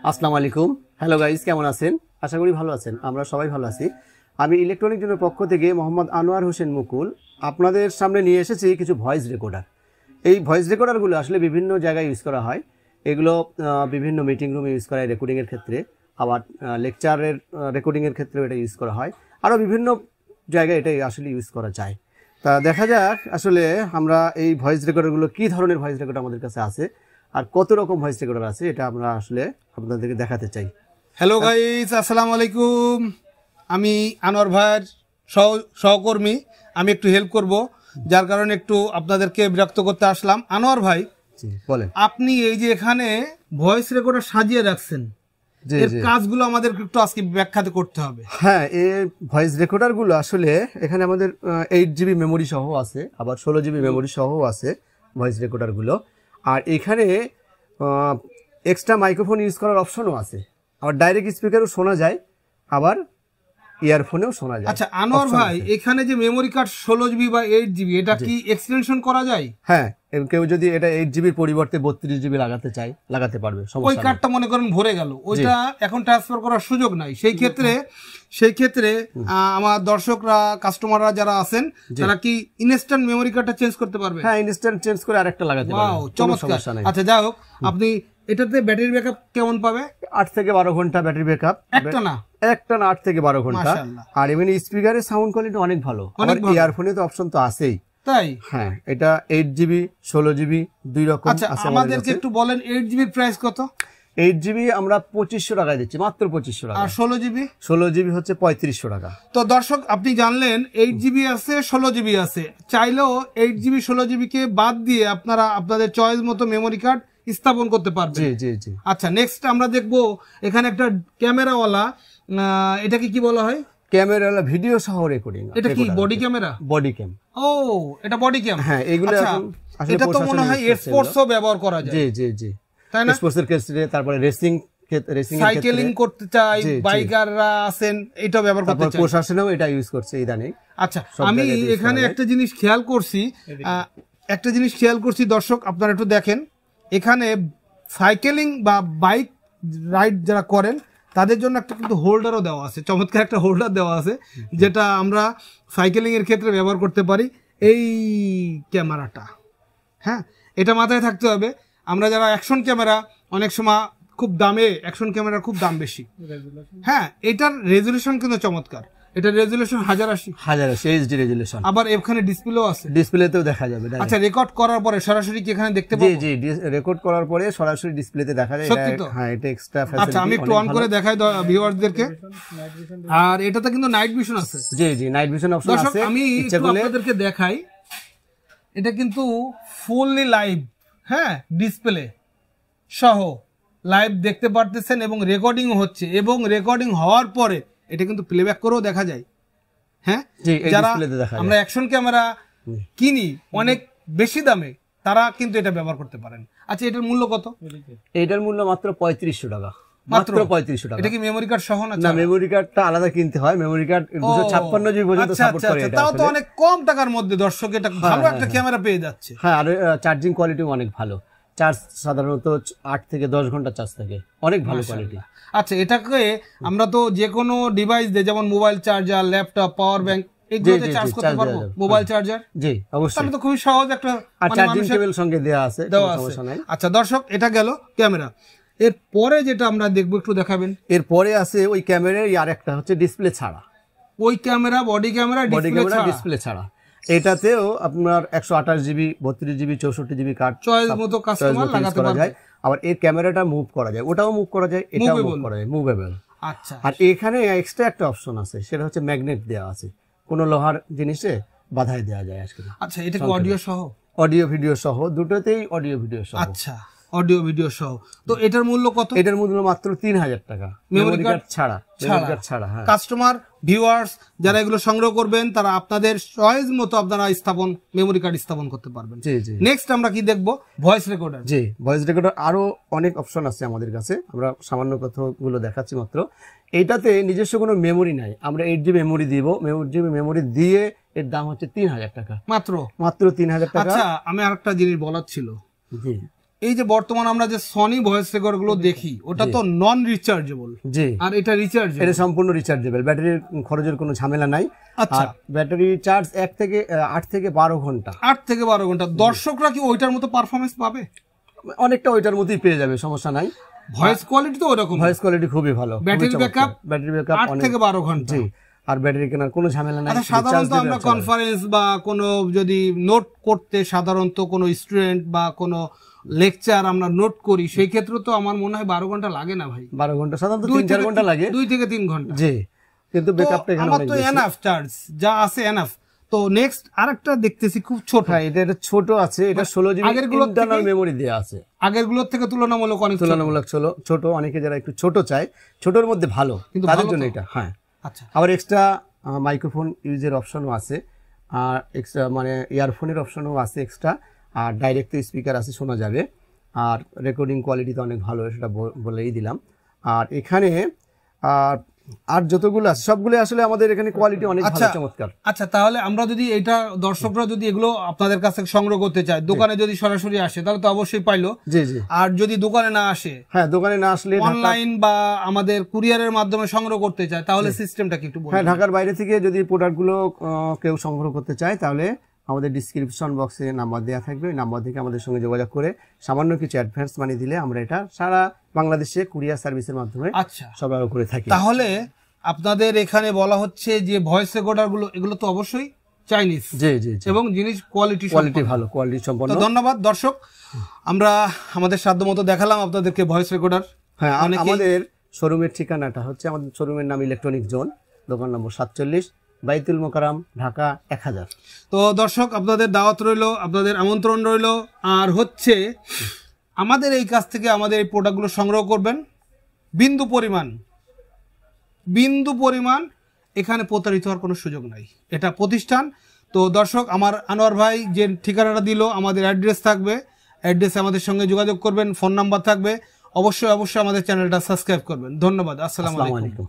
আসসালামু আলাইকুম। Hello guys, কেমন আছেন? আশা করি ভালো আছেন। আমরা সবাই ভালো আছি। আমি ইলেকট্রনিক জোনের পক্ষ থেকে মোহাম্মদ আনোয়ার হোসেন মুকুল আপনাদের সামনে নিয়ে এসেছি কিছু ভয়েস রেকর্ডার। এই ভয়েস রেকর্ডারগুলো আসলে বিভিন্ন জায়গায় ইউজ করা হয়। এগুলো বিভিন্ন মিটিং রুমে ইউজ করা হয় রেকর্ডিংয়ের ক্ষেত্রে, আবার লেকচারের রেকর্ডিংয়ের ক্ষেত্রেও এটা ইউজ করা হয়, আরও বিভিন্ন জায়গায় এটা আসলে ইউজ করা যায়। তা দেখা যাক আসলে আমরা এই ভয়েস রেকর্ডারগুলো কী ধরনের ভয়েস রেকর্ডার আমাদের কাছে আছে আর কত রকম ভয়েস রেকর্ডার আছে, এটা আমরা আসলে আপনাদেরকে দেখাতে চাই। হ্যালো গাইস, আসসালামু আলাইকুম। আমি আনোয়ার ভাইয়ের সহকর্মী। আমি একটু হেল্প করব, যার কারণে একটু আপনাদেরকে বিরক্ত করতে আসলাম। আনোয়ার ভাই, বলেন। আপনি এই যে এখানে ভয়েস রেকর্ডার সাজিয়ে রাখছেন, এর কাজগুলো আমাদেরকে একটু আজকে ব্যাখ্যাতে করতে হবে। হ্যাঁ, এই ভয়েস রেকর্ডারগুলো আসলে এখানে আমাদের 8GB মেমোরি সহ আছে, আবার 16GB মেমোরি সহ আছে ভয়েস রেকর্ডারগুলো। আর এখানে এক্সট্রা মাইক্রোফোন ইউজ করার অপশনও আছে, আবার ডাইরেক্ট স্পিকারও শোনা যায়, আবার ইয়ারফোনেও শোনা যায়। আচ্ছা আনোয়ার ভাই, এখানে যে মেমোরি কার্ড 16GB বা 8GB, এটা কি এক্সটেনশন করা যায়? হ্যাঁ, কেউ যদি এটা 8GBর পরিবর্তে 32GB লাগাতে চায় লাগাতে পারবে। ওই কার্ডটা মনে করেন ভরে গেল, ওইটা এখন ট্রান্সফার করার সুযোগ নাই। সেই ক্ষেত্রে আমার দর্শকরা, কাস্টমাররা যারা আছেন, তারা কি ইনস্ট্যান্ট মেমোরি কার্ডটা চেঞ্জ করতে পারবে? হ্যাঁ, ইনস্ট্যান্ট চেঞ্জ করে আরেকটা লাগাতে পারবে। চমৎকার। আচ্ছা যাই হোক, আপনি এটাতে ব্যাটারি ব্যাকআপ কেমন পাবে? 8 থেকে 12 ঘন্টা ব্যাটারি ব্যাকআপ। একটা না 8 থেকে 12 ঘন্টা। আর এমনি স্পিকারের সাউন্ড কোয়ালিটি অনেক ভালো। আর ইয়ারফোনে তো অপশন তো আছেই। তাই? হ্যাঁ, এটা 8GB 16GB দুই রকম আছে। আমাদেরকে একটু বলেন 8GB প্রাইস কত? 8GB আমরা 2500 টাকায় দিচ্ছি, মাত্র 2500 টাকা। আর 16GB হচ্ছে 3500 টাকা। তো দর্শক, আপনি জানলেন 8GB আছে, 16GB আছে। চাইলেও 8GB 16GB কে বাদ দিয়ে আপনারা আপনাদের চয়েস মতো মেমোরি কার্ড স্থাপন করতে পারবেন। জি জি জি। আচ্ছা, নেক্সট আমরা দেখবো এখানে একটা ক্যামেরাওয়ালা, এটাকে কি বলা হয়? ক্যামেরাওয়ালা ভিডিও সহ রেকর্ডিং। এটা কি বডি ক্যামেরা? Body cam. ও, এটা বডি ক্যাম। হ্যাঁ, এগুলো এটা তো মনে হয় স্পোর্টসও ব্যবহার করা যায়। জি জি জি, তাই না? স্পোর্টসের ক্ষেত্রে, তারপরে রেসিং সাইকেলিং করতে চাই, বাইকাররা আছেন, এটা ব্যবহার করতে চাই। প্রশাসনেও এটা ইউজ করছে ইদানিং। আচ্ছা, আমি এখানে একটা জিনিস খেয়াল করছি, দর্শক আপনারা একটু দেখেন। এখানে সাইকেলিং বা বাইক রাইড যারা করেন তাদের জন্য একটা কিন্তু হোল্ডারও দেওয়া আছে, চমৎকার একটা হোল্ডার দেওয়া আছে, যেটা আমরা সাইকেলিং এর ক্ষেত্রে ব্যবহার করতে পারি। এই ক্যামেরাটা, হ্যাঁ, এটা মাথায় থাকতে হবে। আমরা যারা অ্যাকশন ক্যামেরা, অনেক সময় খুব দামে, অ্যাকশন ক্যামেরার খুব দাম বেশি। হ্যাঁ, এটার রেজুলেশন কিন্তু চমৎকার। এটা রেজুলেশন 1080 এইচডি রেজুলেশন। আবার এখানে ডিসপ্লেও আছে, ডিসপ্লেতেও দেখা যাবে। আচ্ছা, রেকর্ড করার পরে সরাসরি কি এখানে দেখতে পাবো? জি জি, রেকর্ড করার পরে সরাসরি ডিসপ্লেতে দেখা যায়। হ্যাঁ, এটা এক্সট্রা ফ্যাসিলিটি। আচ্ছা, আমি একটু অন করে দেখাই ভিউয়ারদেরকে। আর এটাতে কিন্তু নাইট ভিশন আছে। জি জি, নাইট ভিশন অপশন আছে। আমি আপনাদেরকে দেখাই, এটা কিন্তু ফুললি লাইভ, হ্যাঁ, ডিসপ্লে সহ লাইভ দেখতে পারতেছেন, এবং রেকর্ডিংও হচ্ছে, এবং রেকর্ডিং হওয়ার পরে এটা কিন্তু প্লেব্যাক করেও দেখা যায়। হ্যাঁ, যারা আমরা অ্যাকশন ক্যামেরা কিনি অনেক বেশি দামে, তারা কিন্তু এটা ব্যবহার করতে পারেন। আচ্ছা, এটার মূল্য কত? এটার মূল্য মাত্র 3500 টাকা। মাত্র 3500 টাকা। এটা কি মেমোরি কার্ড সহ না? না, মেমোরি কার্ডটা আলাদা কিনতে হয়। মেমোরি কার্ড 256GB পর্যন্ত সাপোর্ট করে। তাও তো অনেক কম টাকার মধ্যে দর্শক এটা ভালো একটা ক্যামেরা পেয়ে যাচ্ছে। হ্যাঁ, আর চার্জিং কোয়ালিটিও অনেক ভালো। চার্জ সাধারণত 8 থেকে 10 ঘন্টা চার্জ থাকে, অনেক ভালো কোয়ালিটি। আচ্ছা, এটাকে আমরা তো যে কোনো ডিভাইস দিয়ে, যেমন mobile charger, laptop, power bank, এগুলোতে চার্জ করতে পারবো। মোবাইল চার্জার, জি অবশ্যই। তাহলে তো খুবই সহজ একটা, আর চার্জিং কেবল সঙ্গে দেওয়া আছে, সমস্যা নাই। আচ্ছা দর্শক, এটা গেল ক্যামেরা। এর পরে যেটা আমরা দেখবো, একটু দেখাবেন। এর পরে আছে ওই ক্যামেরার আরেকটা হচ্ছে ডিসপ্লে ছাড়া। ওই ক্যামেরা বডি ক্যামেরা ডিসপ্লে ছাড়া। এটাতেও আপনার 128GB 32GB 64GB card choice মতো কাস্টমার লাগাতে পারবে। আবার এর ক্যামেরাটা মুভ করা যায়, ওটাও মুভ করা যায়, এটাও মুভ করা যায়, মুভেবল। আচ্ছা, আর এখানে এক্সট্রা একটা অপশন আছে, সেটা হচ্ছে ম্যাগনেট দেওয়া আছে, কোনো লোহার জিনিসে বাধায় দেওয়া যায় আজকে। আচ্ছা, এটা কি অডিও সহ? অডিও ভিডিও সহ, দুটোতেই অডিও ভিডিও সহ। আচ্ছা, অডিও ভিডিও সহ। তো এটার মূল্য কত? এটার মূল্য মাত্র 3000 টাকা, মেমোরি কার্ড ছাড়া। হ্যাঁ, কাস্টমার ভিউয়ার্স যারা এগুলো সংগ্রহ করবেন, তারা আপনাদের চয়েস মতো আপনারা মেমোরি কার্ড স্থাপন করতে পারবেন। জি জি। নেক্সট আমরা কি দেখবো? Voice recorder. জি, ভয়েস রেকর্ডার আরো অনেক অপশন আছে আমাদের কাছে, আমরা সামান্য কথাগুলো দেখাচ্ছি মাত্র। এইটাতে নিজস্ব কোনো মেমোরি নাই, আমরা 8GB মেমোরি দিব। 8GB মেমোরি দিয়ে এর দাম হচ্ছে 3000 টাকা, মাত্র 3000 টাকা। আচ্ছা, আমি আরেকটা জিনিস বলার ছিল। জি, এই যে বর্তমান আমরা যে সনি ভয়েস রেকর্ড গুলো দেখি ওটা তো নন রিচার্জেবল, জি, আর এটা রিচার্জ, এটা সম্পূর্ণ রিচার্জেবল, ব্যাটারির খরচের কোনো ঝামেলা নাই। আচ্ছা, ব্যাটারি চার্জ 8 থেকে 12 ঘন্টা। 8 থেকে 12 ঘন্টা। দর্শকরা কি ওইটার মতো পারফরমেন্স পাবে? অনেকটা ওইটার মতোই পেয়ে যাবে, সমস্যা নাই। ভয়েস কোয়ালিটি তো ওরকম, ভয়েস কোয়ালিটি খুবই ভালো, ব্যাটারি ব্যাকআপ 8 থেকে 12 ঘন্টা। জি, আর ব্যাটারি কেনার কোনো ঝামেলা নাই। আচ্ছা, সাধারণত আমরা কনফারেন্স বা কোনো যদি নোট করতে, সাধারণত কোনো স্টুডেন্ট বা কোনো লেকচার আমরা নোট করি, সেই ক্ষেত্রে তো আমার মনে হয় 12 ঘন্টা লাগে না ভাই। 12 ঘন্টা সাধারণত 3-4 ঘন্টা লাগে, 2 থেকে 3 ঘন্টা। জি, কিন্তু ব্যাকআপটা এখানে আমার অনেক তো বেশি। এনাফ চার্জ যা আছে এনাফ। তো নেক্সট আরেকটা দেখতেছি খুব ছোট। হ্যাঁ, এটা ছোট আছে, এটা 16 জিবি ইন্টারনাল মেমোরি দেয়া আছে। আগের গুলোর থেকে তুলনামূলক অনেক ছোট। অনেকে যারা একটু ছোট চায়, ছোটর মধ্যে ভালো, কিন্তু তাদের জন্য এটা। হ্যাঁ, আচ্ছা, আবার এক্সট্রা মাইক্রোফোন ইউজের অপশনও আছে, আর এক্সট্রা মানে ইয়ারফোনের অপশনও আছে এক্সট্রা, আর ডাইরেক্ট স্পিকার আছে, শোনা যাবে। আর রেকর্ডিং কোয়ালিটি তো অনেক ভালো, সেটা বলেই দিলাম। আর এখানে আর যতগুলো আছে সবগুলো আসলে আমাদের এখানে কোয়ালিটি অনেক ভালো, চমৎকার। আচ্ছা, তাহলে আমরা যদি এটা দর্শকরা যদি এগুলো আপনাদের কাছ থেকে সংগ্রহ করতে চায়, দোকানে যদি সরাসরি আসে তাহলে তো অবশ্যই পাইলো। জি জি। আর যদি দোকানে না আসে, হ্যাঁ, দোকানে না আসলে অনলাইন বা আমাদের কুরিয়ারের মাধ্যমে সংগ্রহ করতে চায়, তাহলে সিস্টেমটা কি একটু বলুন? হ্যাঁ, ঢাকার বাইরে থেকে যদি প্রোডাক্টগুলো কেউ সংগ্রহ করতে চায়, তাহলে আমাদের ডিসক্রিপশন বক্সে নাম্বার দেওয়া থাকবে, ওই নাম্বার থেকে আমাদের সঙ্গে যোগাযোগ করে সামান্য কিছু অ্যাডভান্স মানি দিলে আমরা এটা সারা বাংলাদেশে কুরিয়ার সার্ভিসের মাধ্যমে আচ্ছা সরবরাহ করে থাকি। তাহলে আপনাদের এখানে বলা হচ্ছে যে ভয়েস রেকর্ডার গুলো, এগুলো তো অবশ্যই চাইনিজ, জি জি, এবং জিনিস কোয়ালিটি ভালো, কোয়ালিটি সম্পন্ন। ধন্যবাদ দর্শক, আমরা আমাদের সাধ্যমতো দেখালাম আপনাদেরকে ভয়েস রেকর্ডার। হ্যাঁ, আমাদের শোরুমের ঠিকানাটা হচ্ছে, আমাদের শোরুমের নাম ইলেকট্রনিক জোন, দোকান নম্বর 47, বাইতুল মোকাররম, ঢাকা 1000। তো দর্শক, আপনাদের দাওয়াত রইল, আপনাদের আমন্ত্রণ রইল। আর হচ্ছে আমাদের এই কাছ থেকে আমাদের এই প্রোডাক্টগুলো সংগ্রহ করবেন, বিন্দু পরিমাণ এখানে প্রতারিত হওয়ার কোনো সুযোগ নাই, এটা প্রতিষ্ঠান। তো দর্শক, আমার আনোয়ার ভাই যে ঠিকানাটা দিল, আমাদের অ্যাড্রেস থাকবে, অ্যাড্রেসে আমাদের সঙ্গে যোগাযোগ করবেন, ফোন নাম্বার থাকবে। অবশ্যই আমাদের চ্যানেলটা সাবস্ক্রাইব করবেন। ধন্যবাদ, আসসালামু আলাইকুম।